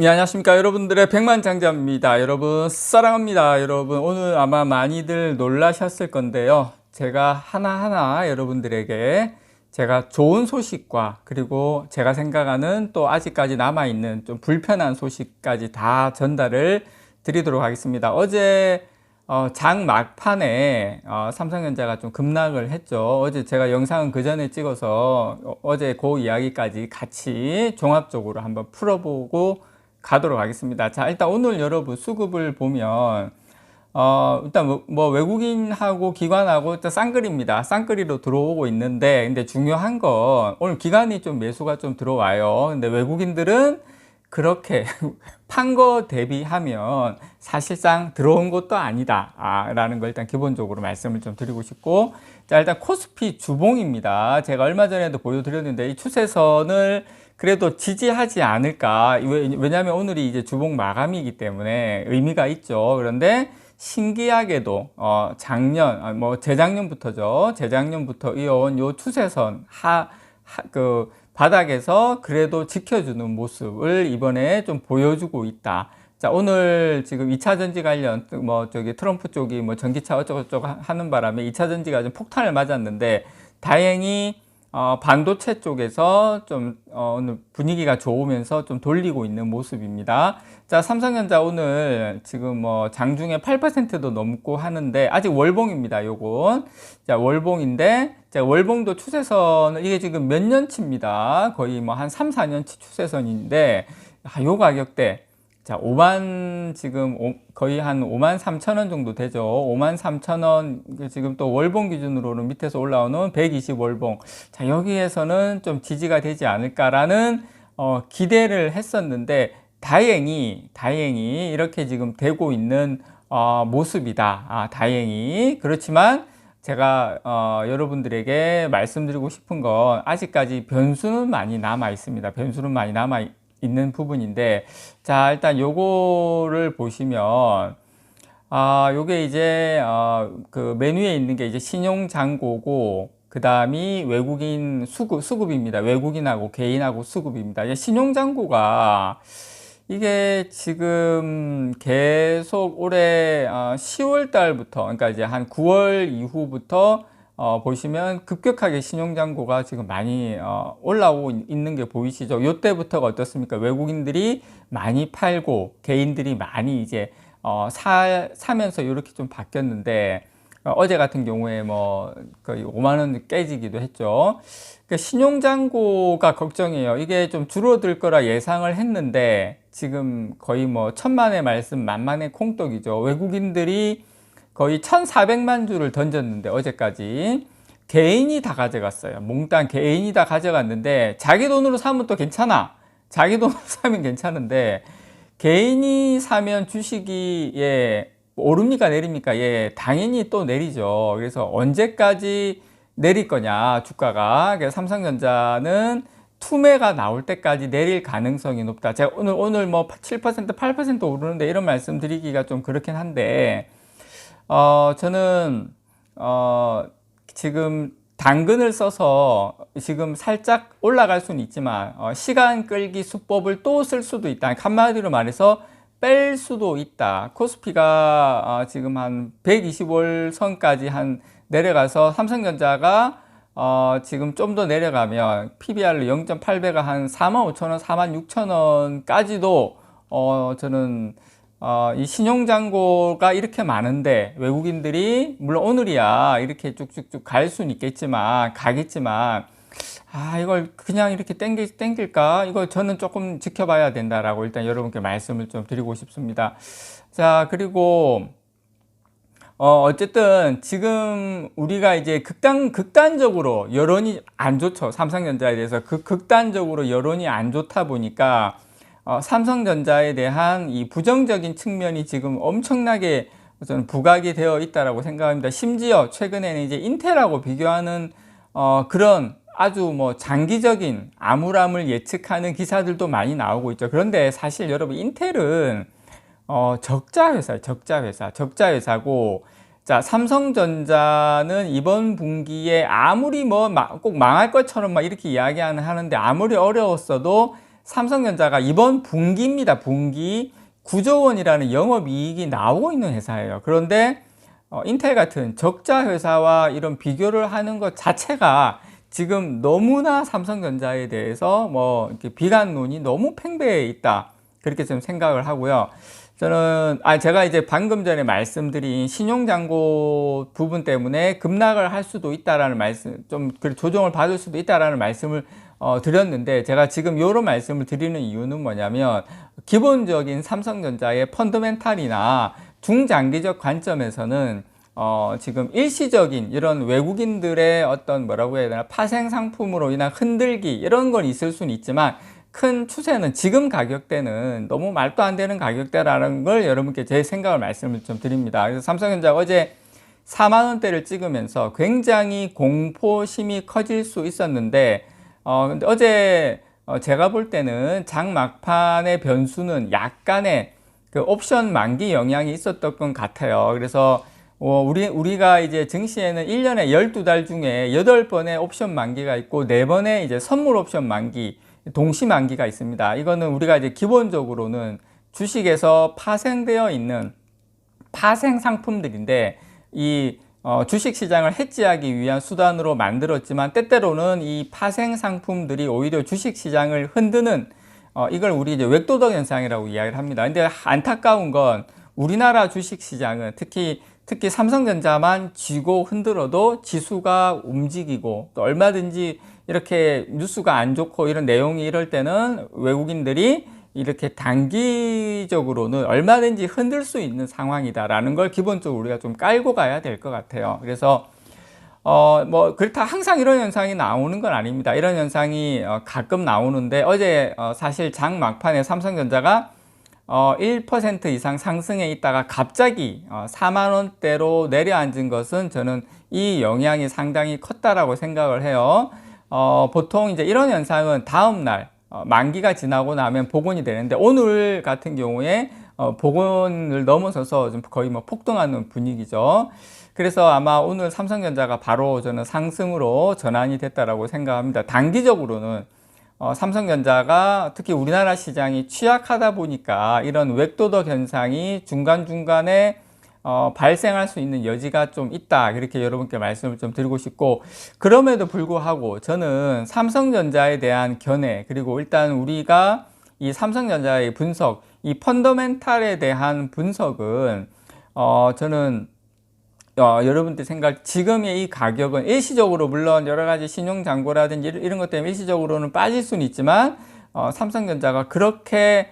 네, 안녕하십니까 여러분들의 백만장자입니다. 여러분 사랑합니다. 여러분 오늘 아마 많이들 놀라셨을 건데요, 제가 하나하나 여러분들에게 제가 좋은 소식과 그리고 제가 생각하는 또 아직까지 남아있는 좀 불편한 소식까지 다 전달을 드리도록 하겠습니다. 어제 장 막판에 삼성전자가 좀 급락을 했죠. 어제 제가 영상은 그 전에 찍어서 어제 그 이야기까지 같이 종합적으로 한번 풀어보고 가도록 하겠습니다. 자, 일단 오늘 여러분 수급을 보면 일단 뭐 외국인하고 기관하고 일단 쌍끌입니다. 쌍끌이로 들어오고 있는데, 근데 중요한 건 오늘 기관이 좀 매수가 좀 들어와요. 근데 외국인들은 그렇게 판 거 대비하면 사실상 들어온 것도 아니다 라는 걸 일단 기본적으로 말씀을 좀 드리고 싶고, 자, 일단 코스피 주봉입니다. 제가 얼마 전에도 보여드렸는데 이 추세선을 그래도 지지하지 않을까. 왜냐하면 오늘이 이제 주봉 마감이기 때문에 의미가 있죠. 그런데 신기하게도 작년 뭐 재작년부터죠. 재작년부터 이어온 요 추세선 그 바닥에서 그래도 지켜주는 모습을 이번에 좀 보여주고 있다. 자, 오늘 지금 2차 전지 관련 뭐 저기 트럼프 쪽이 뭐 전기차 어쩌고저쩌고 하는 바람에 2차 전지가 좀 폭탄을 맞았는데, 다행히 반도체 쪽에서 좀 오늘 분위기가 좋으면서 좀 돌리고 있는 모습입니다. 자, 삼성전자 오늘 지금 뭐 장중에 8%도 넘고 하는데 아직 월봉입니다. 요건 자, 월봉인데, 자, 월봉도 추세선은 이게 지금 몇 년치입니다. 거의 뭐 한 3, 4년치 추세선인데, 요 가격대 자, 지금 거의 한 5만 3천 원 정도 되죠. 5만 3천 원, 지금 또 월봉 기준으로는 밑에서 올라오는 120 월봉. 자, 여기에서는 좀 지지가 되지 않을까라는 기대를 했었는데, 다행히 이렇게 지금 되고 있는 모습이다. 다행히. 그렇지만 제가 여러분들에게 말씀드리고 싶은 건 아직까지 변수는 많이 남아 있습니다. 변수는 많이 남아 있는 부분인데, 자, 일단 요거를 보시면 요게 이제 그 메뉴에 있는 게 이제 신용잔고고, 그 다음이 외국인 수급입니다. 외국인하고 개인하고 수급입니다. 이제 신용잔고가 이게 지금 계속 올해 10월 달부터, 그러니까 이제 한 9월 이후부터 보시면 급격하게 신용잔고가 지금 많이 올라오고 있는 게 보이시죠? 요때부터가 어떻습니까? 외국인들이 많이 팔고 개인들이 많이 이제 사면서 이렇게 좀 바뀌었는데, 어제 같은 경우에 뭐 거의 5만 원 깨지기도 했죠. 그러니까 신용잔고가 걱정이에요. 이게 좀 줄어들 거라 예상을 했는데 지금 거의 뭐 천만의 말씀 만만의 콩떡이죠. 외국인들이 거의 1,400만 주를 던졌는데 어제까지 개인이 다 가져갔어요. 몽땅 개인이 다 가져갔는데, 자기 돈으로 사면 또 괜찮아. 자기 돈으로 사면 괜찮은데, 개인이 사면 주식이 오릅니까 내립니까? 당연히 또 내리죠. 그래서 언제까지 내릴 거냐, 주가가. 그래서 삼성전자는 투매가 나올 때까지 내릴 가능성이 높다. 제가 오늘 뭐 7%, 8% 오르는데 이런 말씀 드리기가 좀 그렇긴 한데, 저는 지금 당근을 써서 지금 살짝 올라갈 수는 있지만 시간 끌기 수법을 또 쓸 수도 있다. 한마디로 말해서 뺄 수도 있다. 코스피가 지금 한 120월 선까지 한 내려가서 삼성전자가 지금 좀 더 내려가면 PBR로 0.8배가 한 45,000원, 46,000원까지도 저는 이 신용잔고가 이렇게 많은데, 외국인들이 물론 오늘이야 이렇게 쭉쭉쭉 갈 수는 있겠지만 가겠지만, 이걸 그냥 이렇게 땡길까? 이거 저는 조금 지켜봐야 된다라고 일단 여러분께 말씀을 좀 드리고 싶습니다. 자, 그리고 어쨌든 지금 우리가 이제 극단적으로 여론이 안 좋죠. 삼성전자에 대해서 극단적으로 여론이 안 좋다 보니까 삼성전자에 대한 이 부정적인 측면이 지금 엄청나게 저는 부각이 되어 있다라고 생각합니다. 심지어 최근에는 이제 인텔하고 비교하는 그런 아주 뭐 장기적인 암울함을 예측하는 기사들도 많이 나오고 있죠. 그런데 사실 여러분, 인텔은 적자 회사고, 자, 삼성전자는 이번 분기에 아무리 뭐 꼭 망할 것처럼 막 이렇게 이야기하는데, 아무리 어려웠어도 삼성전자가 이번 분기입니다. 분기 9조 원이라는 영업이익이 나오고 있는 회사예요. 그런데 인텔 같은 적자 회사와 이런 비교를 하는 것 자체가 지금 너무나 삼성전자에 대해서 뭐 이렇게 비관론이 너무 팽배해 있다. 그렇게 좀 생각을 하고요. 저는 제가 이제 방금 전에 말씀드린 신용잔고 부분 때문에 급락을 할 수도 있다라는 말씀, 좀 조정을 받을 수도 있다라는 말씀을 드렸는데, 제가 지금 이런 말씀을 드리는 이유는 뭐냐면, 기본적인 삼성전자의 펀더멘탈이나 중장기적 관점에서는 지금 일시적인 이런 외국인들의 어떤 뭐라고 해야 되나 파생 상품으로 인한 흔들기 이런 건 있을 수는 있지만, 큰 추세는 지금 가격대는 너무 말도 안 되는 가격대라는 걸 여러분께 제 생각을 말씀을 좀 드립니다. 그래서 삼성전자가 어제 4만 원대를 찍으면서 굉장히 공포심이 커질 수 있었는데, 근데 어제 제가 볼 때는 장 막판의 변수는 약간의 그 옵션 만기 영향이 있었던 것 같아요. 그래서 우리가 이제 증시에는 1년에 12달 중에 8번의 옵션 만기가 있고 4번의 이제 선물 옵션 만기, 동시 만기가 있습니다. 이거는 우리가 이제 기본적으로는 주식에서 파생되어 있는 파생 상품들인데, 이 주식 시장을 해지하기 위한 수단으로 만들었지만, 때때로는 이 파생 상품들이 오히려 주식 시장을 흔드는 이걸 우리 이제 웹도덕 현상이라고 이야기를 합니다. 근데 안타까운 건 우리나라 주식 시장은 특히 삼성전자만 쥐고 흔들어도 지수가 움직이고, 또 얼마든지 이렇게 뉴스가 안 좋고 이런 내용이 이럴 때는 외국인들이 이렇게 단기적으로는 얼마든지 흔들 수 있는 상황이다라는 걸 기본적으로 우리가 좀 깔고 가야 될 것 같아요. 그래서 뭐 그렇다 항상 이런 현상이 나오는 건 아닙니다. 이런 현상이 가끔 나오는데, 어제 사실 장 막판에 삼성전자가 1% 이상 상승해 있다가 갑자기 4만 원대로 내려앉은 것은 저는 이 영향이 상당히 컸다라고 생각을 해요. 보통 이제 이런 현상은 다음날 만기가 지나고 나면 복원이 되는데, 오늘 같은 경우에 복원을 넘어서서 좀 거의 뭐 폭등하는 분위기죠. 그래서 아마 오늘 삼성전자가 바로 저는 상승으로 전환이 됐다라고 생각합니다. 단기적으로는 삼성전자가 특히 우리나라 시장이 취약하다 보니까 이런 웹도덕 현상이 중간중간에 발생할 수 있는 여지가 좀 있다, 그렇게 여러분께 말씀을 좀 드리고 싶고, 그럼에도 불구하고 저는 삼성전자에 대한 견해, 그리고 일단 우리가 이 삼성전자의 분석, 이 펀더멘탈에 대한 분석은 저는 여러분들 생각, 지금의 이 가격은 일시적으로 물론 여러 가지 신용잔고라든지 이런 것 때문에 일시적으로는 빠질 수는 있지만, 삼성전자가 그렇게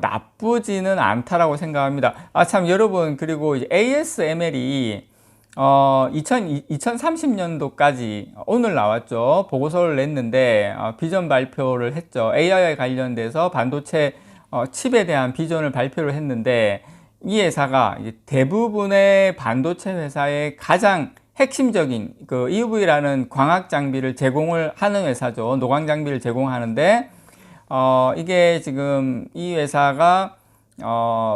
나쁘지는 않다라고 생각합니다. 참 여러분, 그리고 이제 ASML이 2030년도까지 오늘 나왔죠. 보고서를 냈는데 비전 발표를 했죠. AI 관련돼서 반도체 칩에 대한 비전을 발표를 했는데, 이 회사가 대부분의 반도체 회사의 가장 핵심적인 그 EUV라는 광학 장비를 제공을 하는 회사죠. 노광 장비를 제공하는데, 이게 지금 이 회사가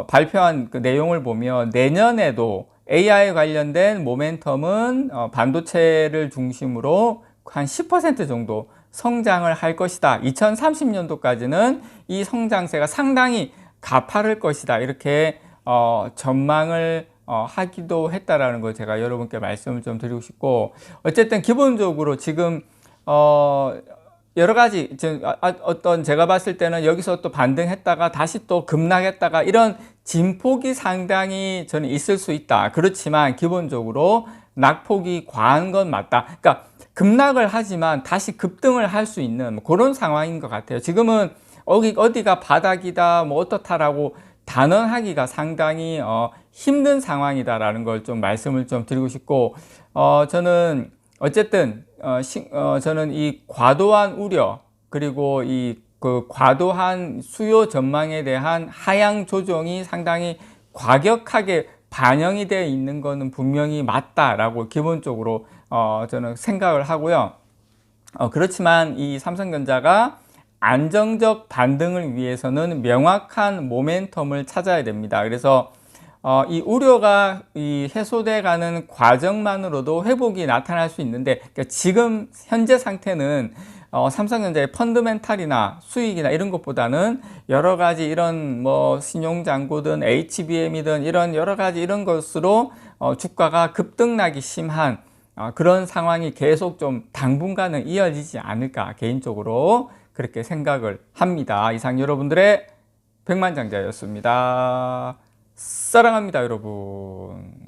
발표한 그 내용을 보면 내년에도 AI 관련된 모멘텀은 반도체를 중심으로 한 10% 정도 성장을 할 것이다. 2030년도까지는 이 성장세가 상당히 가파를 것이다. 이렇게 전망을 하기도 했다라는 걸 제가 여러분께 말씀을 좀 드리고 싶고, 어쨌든 기본적으로 지금 여러 가지 지금 어떤 제가 봤을 때는 여기서 또 반등했다가 다시 또 급락했다가 이런 진폭이 상당히 저는 있을 수 있다. 그렇지만 기본적으로 낙폭이 과한 건 맞다. 그러니까 급락을 하지만 다시 급등을 할 수 있는 그런 상황인 것 같아요. 지금은 어디가 바닥이다 뭐 어떻다라고 단언하기가 상당히 힘든 상황이다라는 걸 좀 말씀을 좀 드리고 싶고, 저는 어쨌든 저는 이 과도한 우려, 그리고 그 과도한 수요 전망에 대한 하향 조정이 상당히 과격하게 반영이 되어 있는 것은 분명히 맞다라고 기본적으로 저는 생각을 하고요. 그렇지만 이 삼성전자가 안정적 반등을 위해서는 명확한 모멘텀을 찾아야 됩니다. 그래서 이 우려가 해소돼 가는 과정만으로도 회복이 나타날 수 있는데, 그러니까 지금 현재 상태는 삼성전자의 펀드멘탈이나 수익이나 이런 것보다는 여러 가지 이런 뭐 신용장구든 HBM이든 이런 여러 가지 이런 것으로 주가가 급등락이 심한 그런 상황이 계속 좀 당분간은 이어지지 않을까 개인적으로 그렇게 생각을 합니다. 이상 여러분들의 백만장자였습니다. 사랑합니다, 여러분.